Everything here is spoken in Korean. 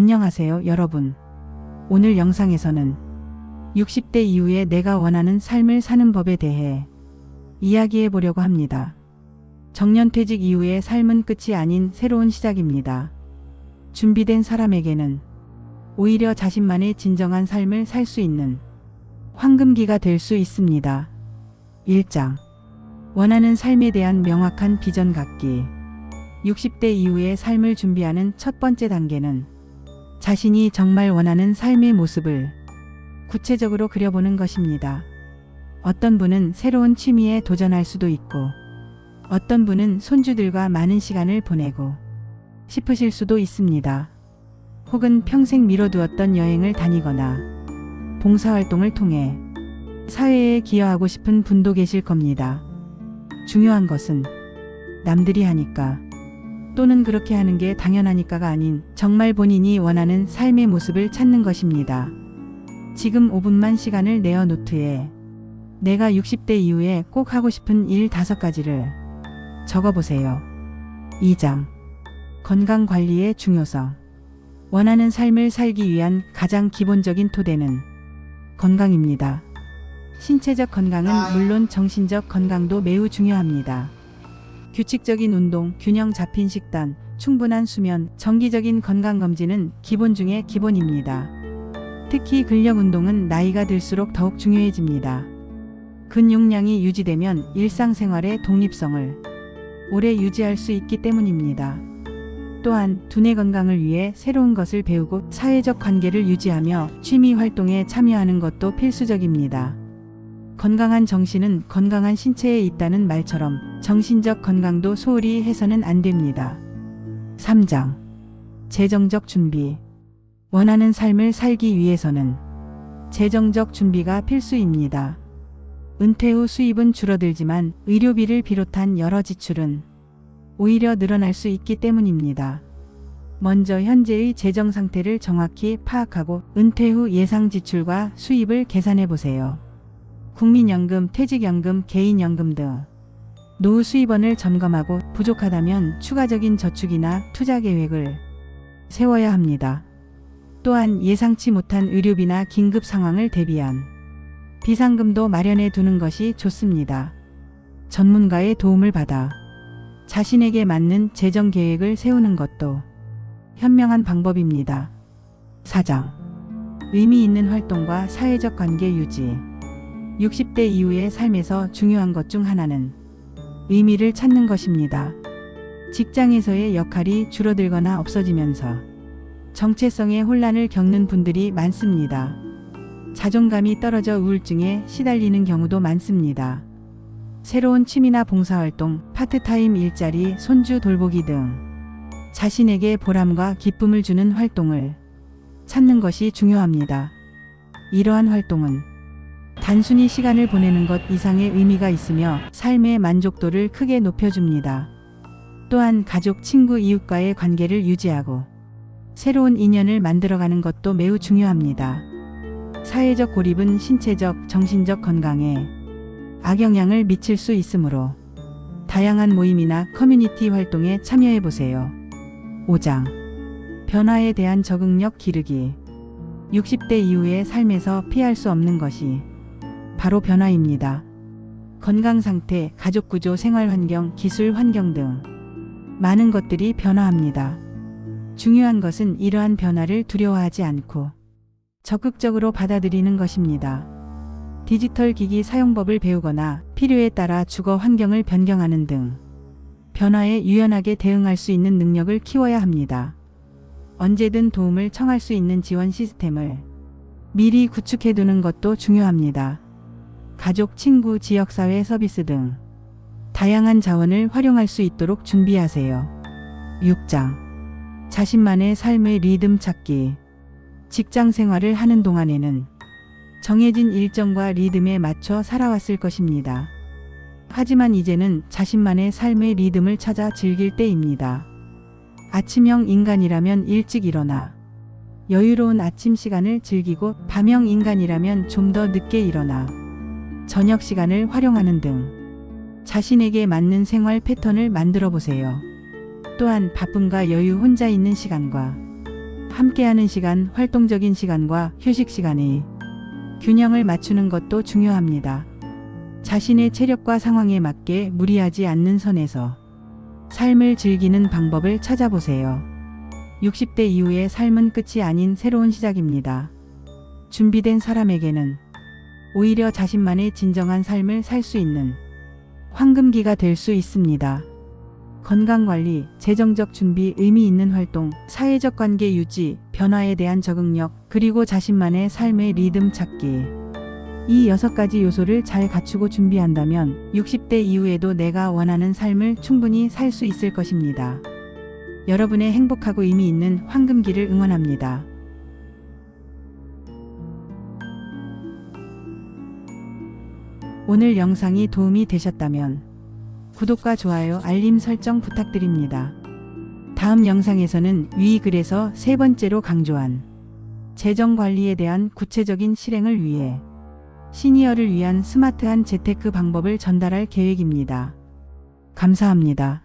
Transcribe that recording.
안녕하세요, 여러분. 오늘 영상에서는 60대 이후에 내가 원하는 삶을 사는 법에 대해 이야기해 보려고 합니다. 정년퇴직 이후의 삶은 끝이 아닌 새로운 시작입니다. 준비된 사람에게는 오히려 자신만의 진정한 삶을 살 수 있는 황금기가 될 수 있습니다. 1장. 원하는 삶에 대한 명확한 비전 갖기. 60대 이후의 삶을 준비하는 첫 번째 단계는 자신이 정말 원하는 삶의 모습을 구체적으로 그려보는 것입니다. 어떤 분은 새로운 취미에 도전할 수도 있고, 어떤 분은 손주들과 많은 시간을 보내고 싶으실 수도 있습니다. 혹은 평생 미뤄두었던 여행을 다니거나 봉사활동을 통해 사회에 기여하고 싶은 분도 계실 겁니다. 중요한 것은 남들이 하니까 또는 그렇게 하는 게 당연하니까가 아닌 정말 본인이 원하는 삶의 모습을 찾는 것입니다. 지금 5분만 시간을 내어 노트에 내가 60대 이후에 꼭 하고 싶은 일 5가지를 적어보세요. 2장. 건강관리의 중요성. 원하는 삶을 살기 위한 가장 기본적인 토대는 건강입니다. 신체적 건강은 물론 정신적 건강도 매우 중요합니다. 규칙적인 운동, 균형 잡힌 식단, 충분한 수면, 정기적인 건강검진은 기본 중의 기본입니다. 특히 근력 운동은 나이가 들수록 더욱 중요해집니다. 근육량이 유지되면 일상생활의 독립성을 오래 유지할 수 있기 때문입니다. 또한 두뇌 건강을 위해 새로운 것을 배우고 사회적 관계를 유지하며 취미 활동에 참여하는 것도 필수적입니다. 건강한 정신은 건강한 신체에 있다는 말처럼 정신적 건강도 소홀히 해서는 안 됩니다. 3장. 재정적 준비. 원하는 삶을 살기 위해서는 재정적 준비가 필수입니다. 은퇴 후 수입은 줄어들지만 의료비를 비롯한 여러 지출은 오히려 늘어날 수 있기 때문입니다. 먼저 현재의 재정 상태를 정확히 파악하고 은퇴 후 예상 지출과 수입을 계산해 보세요. 국민연금, 퇴직연금, 개인연금 등 노후 수입원을 점검하고 부족하다면 추가적인 저축이나 투자 계획을 세워야 합니다. 또한 예상치 못한 의료비나 긴급 상황을 대비한 비상금도 마련해 두는 것이 좋습니다. 전문가의 도움을 받아 자신에게 맞는 재정 계획을 세우는 것도 현명한 방법입니다. 4장. 의미 있는 활동과 사회적 관계 유지. 60대 이후의 삶에서 중요한 것 중 하나는 의미를 찾는 것입니다. 직장에서의 역할이 줄어들거나 없어지면서 정체성의 혼란을 겪는 분들이 많습니다. 자존감이 떨어져 우울증에 시달리는 경우도 많습니다. 새로운 취미나 봉사활동, 파트타임 일자리, 손주 돌보기 등 자신에게 보람과 기쁨을 주는 활동을 찾는 것이 중요합니다. 이러한 활동은 단순히 시간을 보내는 것 이상의 의미가 있으며 삶의 만족도를 크게 높여줍니다. 또한 가족, 친구, 이웃과의 관계를 유지하고 새로운 인연을 만들어가는 것도 매우 중요합니다. 사회적 고립은 신체적, 정신적 건강에 악영향을 미칠 수 있으므로 다양한 모임이나 커뮤니티 활동에 참여해보세요. 5장. 변화에 대한 적응력 기르기. 60대 이후의 삶에서 피할 수 없는 것이 바로 변화입니다. 건강 상태, 가족 구조, 생활 환경, 기술 환경 등 많은 것들이 변화합니다. 중요한 것은 이러한 변화를 두려워하지 않고 적극적으로 받아들이는 것입니다. 디지털 기기 사용법을 배우거나 필요에 따라 주거 환경을 변경하는 등 변화에 유연하게 대응할 수 있는 능력을 키워야 합니다. 언제든 도움을 청할 수 있는 지원 시스템을 미리 구축해 두는 것도 중요합니다. 가족, 친구, 지역사회 서비스 등 다양한 자원을 활용할 수 있도록 준비하세요. 6장. 자신만의 삶의 리듬 찾기. 직장 생활을 하는 동안에는 정해진 일정과 리듬에 맞춰 살아왔을 것입니다. 하지만 이제는 자신만의 삶의 리듬을 찾아 즐길 때입니다. 아침형 인간이라면 일찍 일어나 여유로운 아침 시간을 즐기고, 밤형 인간이라면 좀 더 늦게 일어나 저녁 시간을 활용하는 등 자신에게 맞는 생활 패턴을 만들어 보세요. 또한 바쁨과 여유, 혼자 있는 시간과 함께하는 시간, 활동적인 시간과 휴식 시간의 균형을 맞추는 것도 중요합니다. 자신의 체력과 상황에 맞게 무리하지 않는 선에서 삶을 즐기는 방법을 찾아보세요. 60대 이후의 삶은 끝이 아닌 새로운 시작입니다. 준비된 사람에게는 오히려 자신만의 진정한 삶을 살 수 있는 황금기가 될 수 있습니다. 건강관리, 재정적 준비, 의미 있는 활동, 사회적 관계 유지, 변화에 대한 적응력, 그리고 자신만의 삶의 리듬 찾기. 이 6가지 요소를 잘 갖추고 준비한다면 60대 이후에도 내가 원하는 삶을 충분히 살 수 있을 것입니다. 여러분의 행복하고 의미 있는 황금기를 응원합니다. 오늘 영상이 도움이 되셨다면 구독과 좋아요, 알림 설정 부탁드립니다. 다음 영상에서는 위 글에서 3번째로 강조한 재정 관리에 대한 구체적인 실행을 위해 시니어를 위한 스마트한 재테크 방법을 전달할 계획입니다. 감사합니다.